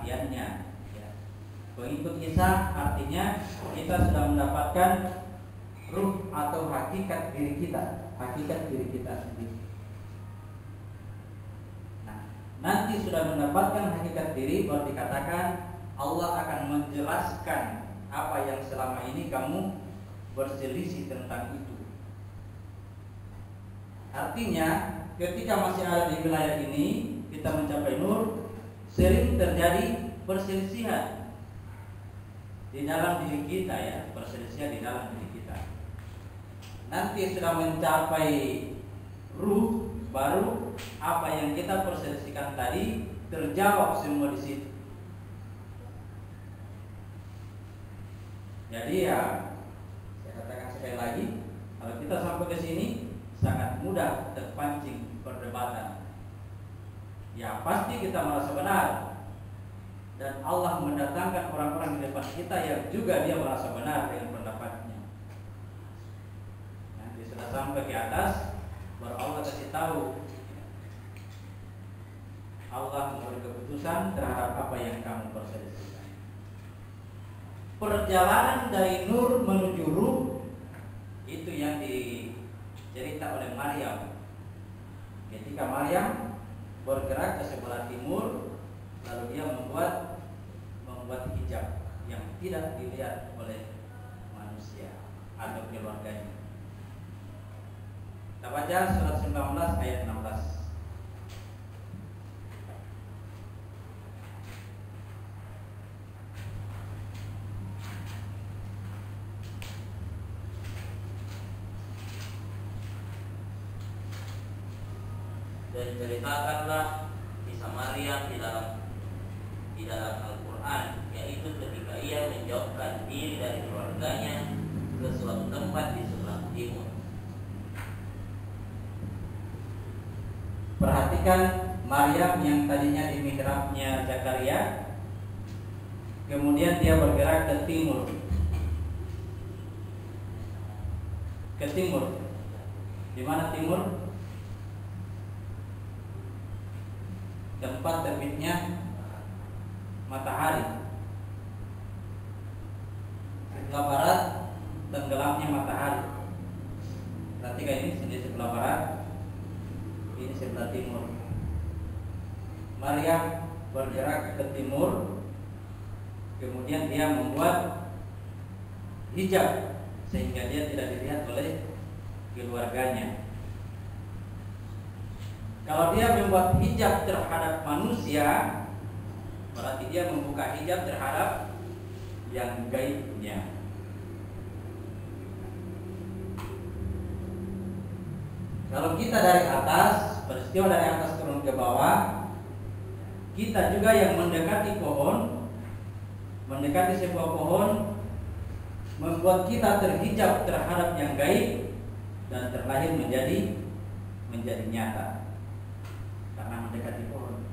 kenabiannya. Ya. Pengikut Isa artinya kita sudah mendapatkan ruh atau hakikat diri kita sendiri. Nah, nanti sudah mendapatkan hakikat diri, baru dikatakan Allah akan menjelaskan apa yang selama ini kamu berselisih tentang itu. Artinya, ketika masih ada di wilayah ini, kita mencapai nur, sering terjadi perselisihan di dalam diri kita, ya, perselisihan di dalam diri kita. Nanti sudah mencapai ruh, baru apa yang kita perselisihkan tadi terjawab semua di situ. Jadi ya, saya katakan sekali lagi, kalau kita sampai ke sini sangat mudah terpancing perdebatan. Ya pasti kita merasa benar, dan Allah mendatangkan orang-orang di depan kita yang juga dia merasa benar dengan pendapatnya. Nanti sudah sampai ke atas, baru Allah kasih tahu, Allah memberi keputusan terhadap apa yang kamu perselisihkan. Perjalanan dari nur menuju ruh itu yang dicerita oleh Maryam. Ketika Maryam bergerak ke sebelah timur, lalu dia membuat hijab yang tidak dilihat oleh manusia atau keluarganya. Kita baca surat 19 ayat 16. Dan ceritakanlah kisah Maryam di dalam Al-Quran, yaitu ketika ia menjauhkan diri dari keluarganya ke suatu tempat di sebelah timur. Perhatikan Maryam yang tadinya di mihrabnya Zakaria, kemudian dia bergerak ke timur. Di mana timur? Tempat terbitnya matahari. Sebelah barat tenggelamnya matahari. Perhatikan ini, sini sebelah barat, ini sebelah timur. Maryam bergerak ke timur, kemudian dia membuat hijab sehingga dia tidak dilihat oleh keluarganya. Kalau dia membuat hijab terhadap manusia, berarti dia membuka hijab terhadap yang gaibnya. Kalau kita dari atas, peristiwa dari atas turun ke bawah, kita juga yang mendekati pohon, mendekati sebuah pohon, membuat kita terhijab terhadap yang gaib dan terlahir menjadi nyata. Karena mendekati pohon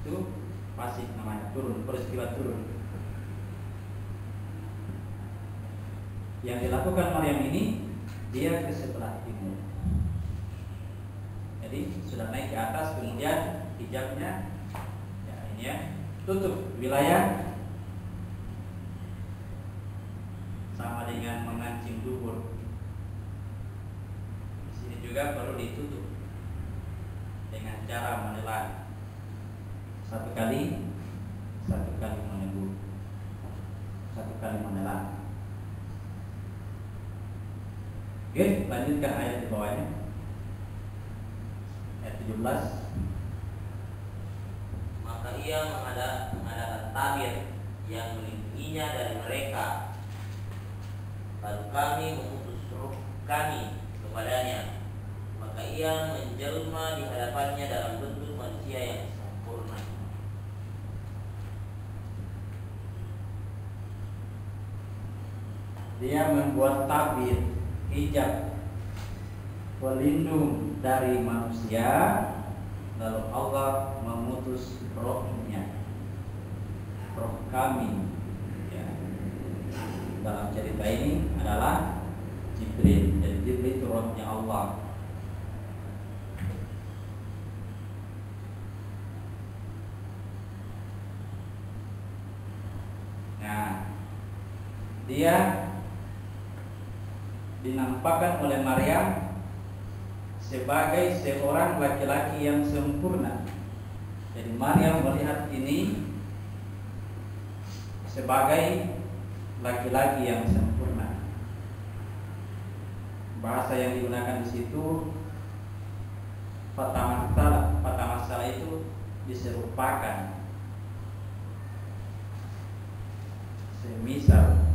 itu pasti namanya turun, peristiwa turun. Yang dilakukan Maryam ini, dia ke sebelah timur. Jadi sudah naik ke atas, kemudian hijabnya ya ini ya, tutup wilayah, sama dengan mengancing dubur. Di sini juga perlu ditutup dengan cara menelan satu kali menegur, satu kali menelan. Oke, lanjutkan ayat di bawahnya, ayat 17. Maka ia mengadakan tabir yang melindunginya dari mereka, lalu kami mengutus roh kami kepadanya. Maka ia menjelma di hadapannya dalam bentuk manusia yang sempurna. Dia membuat tabir, hijab, pelindung dari manusia, lalu Allah mengutus rohnya, roh kami ya. Dalam cerita ini adalah Jibril. Jadi Jibril itu rohnya Allah. dia dinampakkan oleh Maryam sebagai seorang laki-laki yang sempurna. Jadi Maryam melihat ini sebagai laki-laki yang sempurna. Bahasa yang digunakan di situ fatamatsala itu diserupakan. Semisal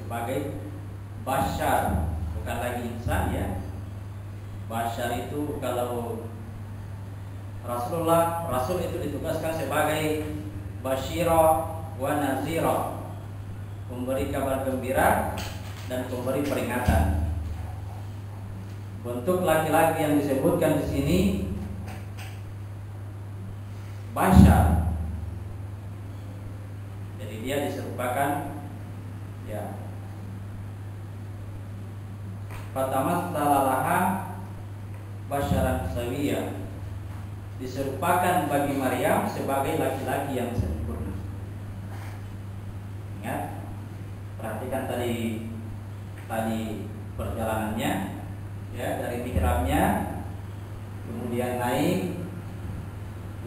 sebagai bashar, bukan lagi insan ya. Bashar itu kalau Rasul itu ditugaskan sebagai basyira wa nazira, memberi kabar gembira dan memberi peringatan. Bentuk laki-laki yang disebutkan di sini bashar. Jadi dia diserupakan ya. Fatamatsalaha basyaran sawiyya, diserupakan bagi Maryam sebagai laki-laki yang sempurna. Ingat, perhatikan tadi perjalanannya ya, dari mihrabnya kemudian naik,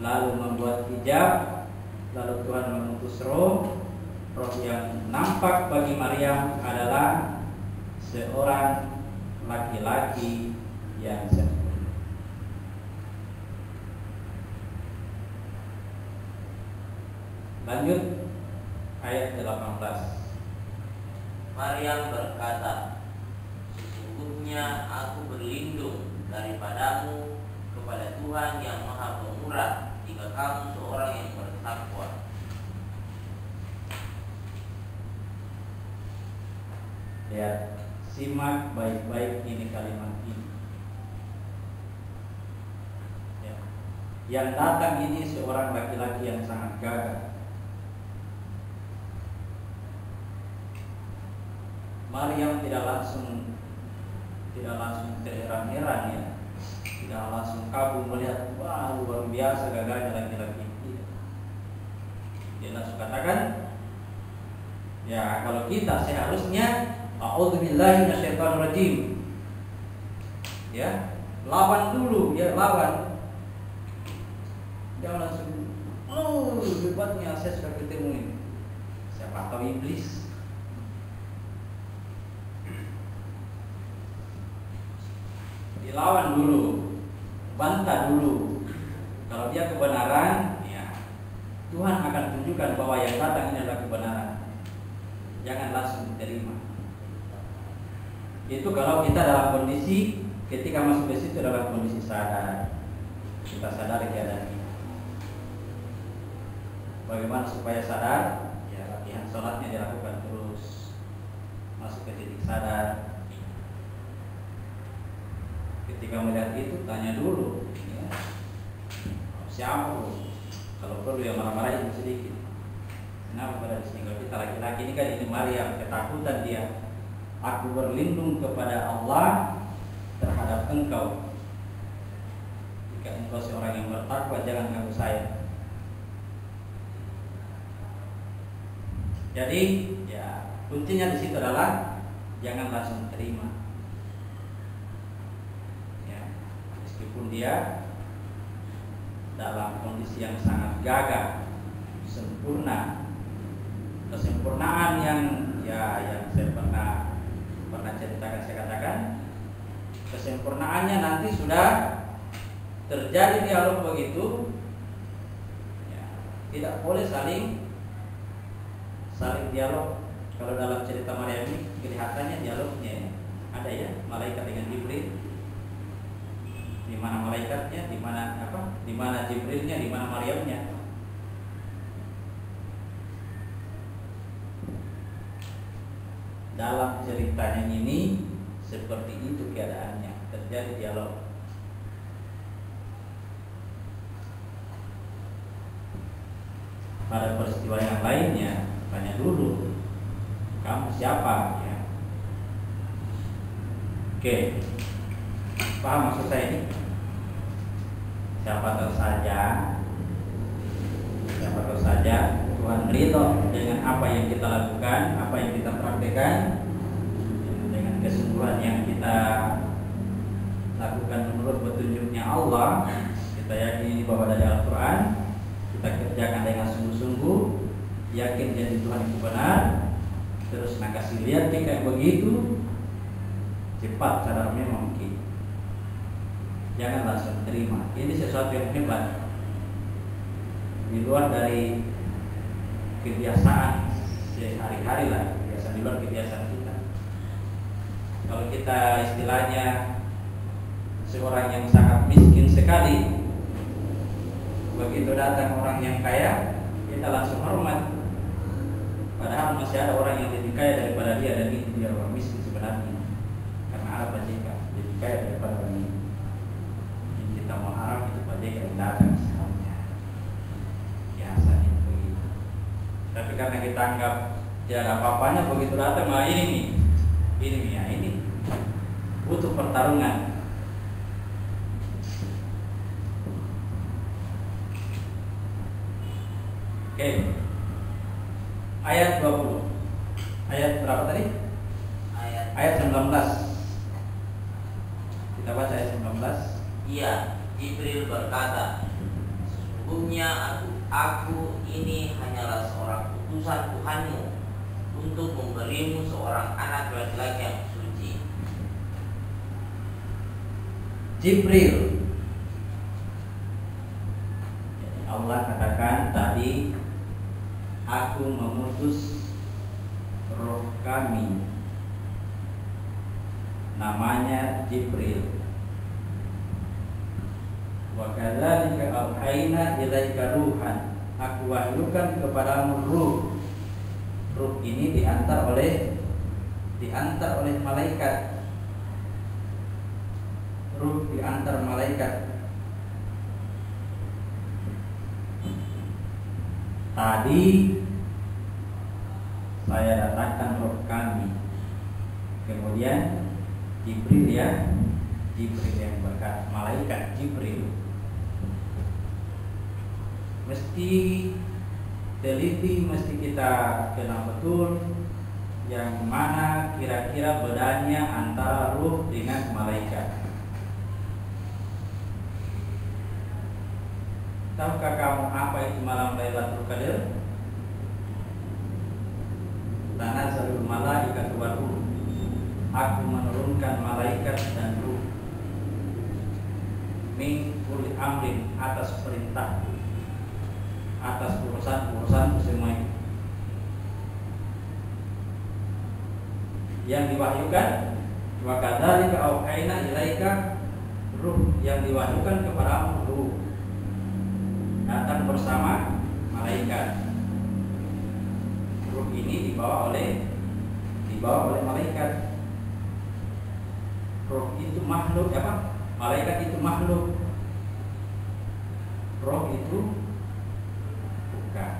lalu membuat hijab, lalu Tuhan mengutus roh yang nampak bagi Maryam adalah seorang laki-laki yang sempurna. Lanjut ayat 18. Maryam berkata, sesungguhnya aku berlindung daripadamu kepada Tuhan yang Maha Pemurah, jika kamu seorang yang bertakwa. Lihat, simak baik-baik ini kalimat ini. Ya. Yang datang ini seorang laki-laki yang sangat gagah. Maryam tidak langsung terheran-heran ya, tidak langsung kagum melihat wah luar biasa gagahnya laki-laki ini. Dia langsung katakan, ya kalau kita seharusnya a'udzubillahi minasyaitonir rajim. Ya, lawan dulu, ya lawan. Jangan langsung, oh hebatnya saya sudah ketemu ini. Siapa tahu iblis. Dilawan dulu, bantah dulu. Kalau dia kebenaran, ya Tuhan akan tunjukkan bahwa yang datang ini adalah kebenaran. Jangan langsung diterima. Itu kalau kita dalam kondisi ketika masuk ke situ dalam kondisi sadar, kita sadar keadaan kita. Bagaimana supaya sadar? Ya latihan sholatnya dilakukan terus, masuk ke titik sadar. Ketika melihat itu tanya dulu, ya, siapa? Kalau perlu ya marah-marahin sedikit. Kenapa pada sini? Kalau kita laki-laki ini kan ini Maryam, ketakutan dia. Aku berlindung kepada Allah terhadap engkau. Jika engkau seorang yang bertakwa, jangan ganggu saya. Jadi, ya kuncinya di situ adalah jangan langsung terima. Meskipun dia dalam kondisi yang sangat gagah, sempurna, kesempurnaan yang saya pernah ceritakan, saya katakan kesempurnaannya nanti sudah terjadi dialog begitu, ya, tidak boleh saling dialog. Kalau dalam cerita Maryam ini kelihatannya dialognya ya, ada ya malaikat dengan Jibril. Di mana malaikatnya, di mana Jibrilnya, di mana Maryamnya. Dalam ceritanya ini seperti itu keadaannya, terjadi dialog. Pada peristiwa yang lainnya, tanya dulu, kamu siapa? Ya. Oke. Paham maksud saya ini? Siapa tahu saja Tuhan Tuhan ridho dengan apa yang kita lakukan, apa yang kita praktekkan, dengan kesungguhan yang kita lakukan menurut petunjuknya Allah. Kita yakini bahwa dari Al-Quran, kita kerjakan dengan sungguh-sungguh, yakin janji Tuhan itu benar, terus kasih lihat jika begitu, cepat sadar memang mungkin. Jangan langsung terima. Ini sesuatu yang hebat, di luar dari kebiasaan sehari-hari lah, biasa di luar kebiasaan kita. Kalau kita istilahnya seorang yang sangat miskin sekali, begitu datang orang yang kaya, kita langsung hormat. Padahal masih ada orang yang lebih kaya daripada dia, dan itu dia orang miskin sebenarnya. Karena apa jika lebih kaya daripada orang ini? Yang kita mau harap itu pada yang datang misalnya. Biasanya begitu. Tapi karena kita anggap tidak ada apa-apanya, begitu datang, ini butuh pertarungan. Oke. Ayat 20. Ayat berapa tadi? Ayat 19. Kita baca ayat 19. Iya, Jibril berkata, sesungguhnya aku ini hanyalah seorang utusan Tuhanmu untuk memberimu seorang anak laki-laki yang suci. Jibril. Jadi Allah katakan tadi, aku mengutus roh kami, namanya Jibril. Wa kadzalika auhayna ilaika ruhan, aku wahyukan kepadamu ruh. Ruh ini diantar oleh malaikat. Ruh diantar malaikat. Tadi saya datangkan roh kami. Kemudian Jibril yang berkata, malaikat Jibril. Mesti teliti, mesti kita kenal betul yang mana kira-kira bedanya antara ruh dengan malaikat. Tahukah kamu apa itu malam Lailatul Qadar? Tanazzalul malaikatu war ruh. Aku menurunkan malaikat dan ruh. Min kulli amrin, atas perintah, atas urusan semua yang diwahyukan. Wa kadzalika auhayna ilaika, ruh yang diwahyukan kepadamu, ruh datang bersama malaikat. Ruh ini dibawa oleh malaikat. Ruh itu makhluk apa? Malaikat itu makhluk. Roh itu bukan.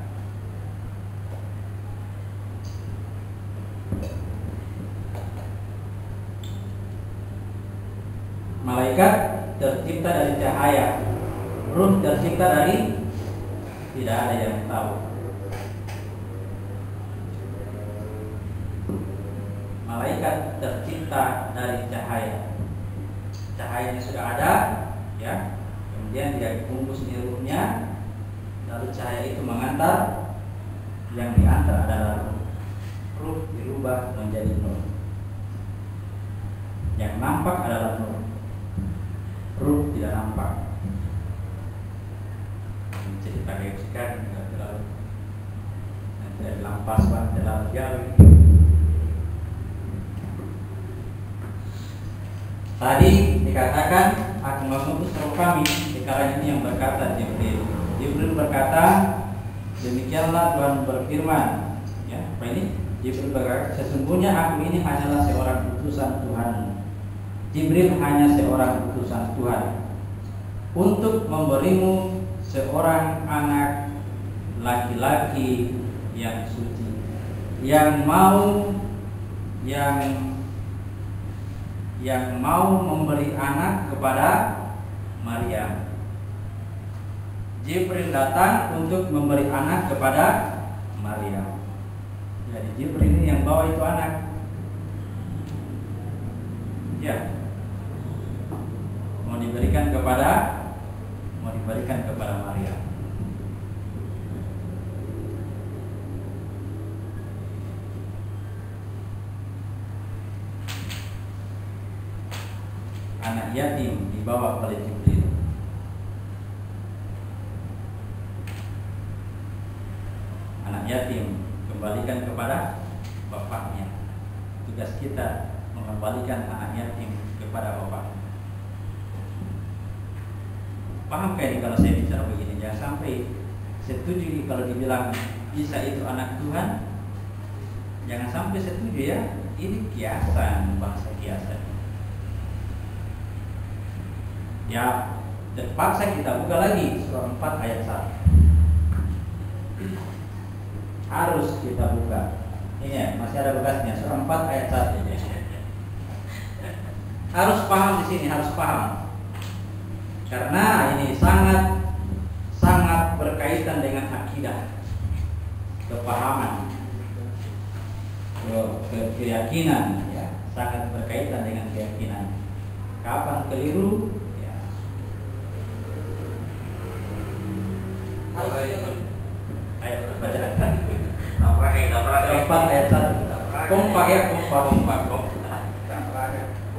Malaikat tercipta dari cahaya. Ruh tercipta dari tidak ada yang tahu. Malaikat tercipta dari cahaya. Cahayanya sudah ada, ya. Kemudian dia dibungkus di ruhnya, lalu cahaya itu mengantar. Yang diantar adalah ruh. Ruh dirubah menjadi nur. Yang nampak adalah nur. Ruh tidak nampak. Cerita keisikan tidak terlalu, tidak dilampas pak, terlalu jauh. Tadi dikatakan aku mengutus roh kami. Sekarang ini yang berkata Jibril. Jibril berkata, demikianlah Tuhan berfirman. Ya, apa ini? Jibril berkata, sesungguhnya aku ini hanyalah seorang utusan Tuhan. Jibril hanya seorang utusan Tuhan untuk memberimu seorang anak laki-laki yang suci, yang mau memberi anak kepada Maryam. Jibril datang untuk memberi anak kepada Maria. Jadi Jibril ini yang bawa itu anak. Ya. Mau diberikan kepada Maria. Anak yatim dibawa oleh Jibril. Anak yatim kembalikan kepada bapaknya. Tugas kita mengembalikan anak yatim kepada bapaknya. Paham kayak kalau saya bicara begini? Jangan sampai setuju kalau dibilang Isa itu anak Tuhan. Jangan sampai setuju ya. Ini kiasan, bahasa kiasan. Ya, terpaksa kita buka lagi surah 4 ayat 1. Harus kita buka. Ini ya, masih ada bekasnya, surah 4 ayat 1. Harus paham di sini, harus paham. Karena ini sangat berkaitan dengan akidah, kepahaman, keyakinan, ya, sangat berkaitan dengan keyakinan. Kapan keliru? Ayo baca Empat ayat 1. Kompak ya, kompak.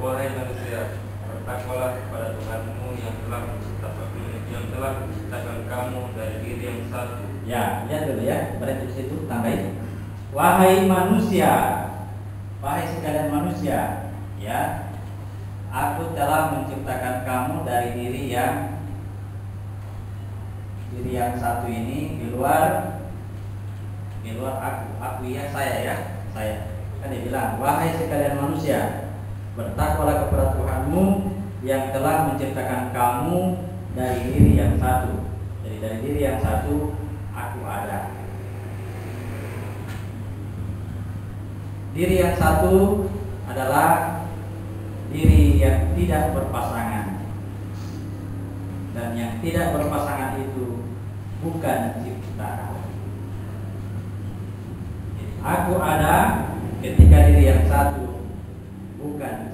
Wahai manusia, bertakwalah kepada Tuhanmu yang telah menciptakan kamu dari diri yang satu. Ya, lihat dulu ya, berarti di situ tambahin. Wahai manusia, wahai sekalian manusia, ya, aku telah menciptakan kamu dari diri yang satu ini, di luar aku ya, saya. Kan dia bilang, wahai sekalian manusia, bertakwalah kepada Tuhanmu yang telah menciptakan kamu dari diri yang satu. Jadi dari diri yang satu aku ada. Diri yang satu adalah diri yang tidak berpasangan. Dan yang tidak berpasangan itu bukan ciptaan. Aku ada ketika diri yang satu bukan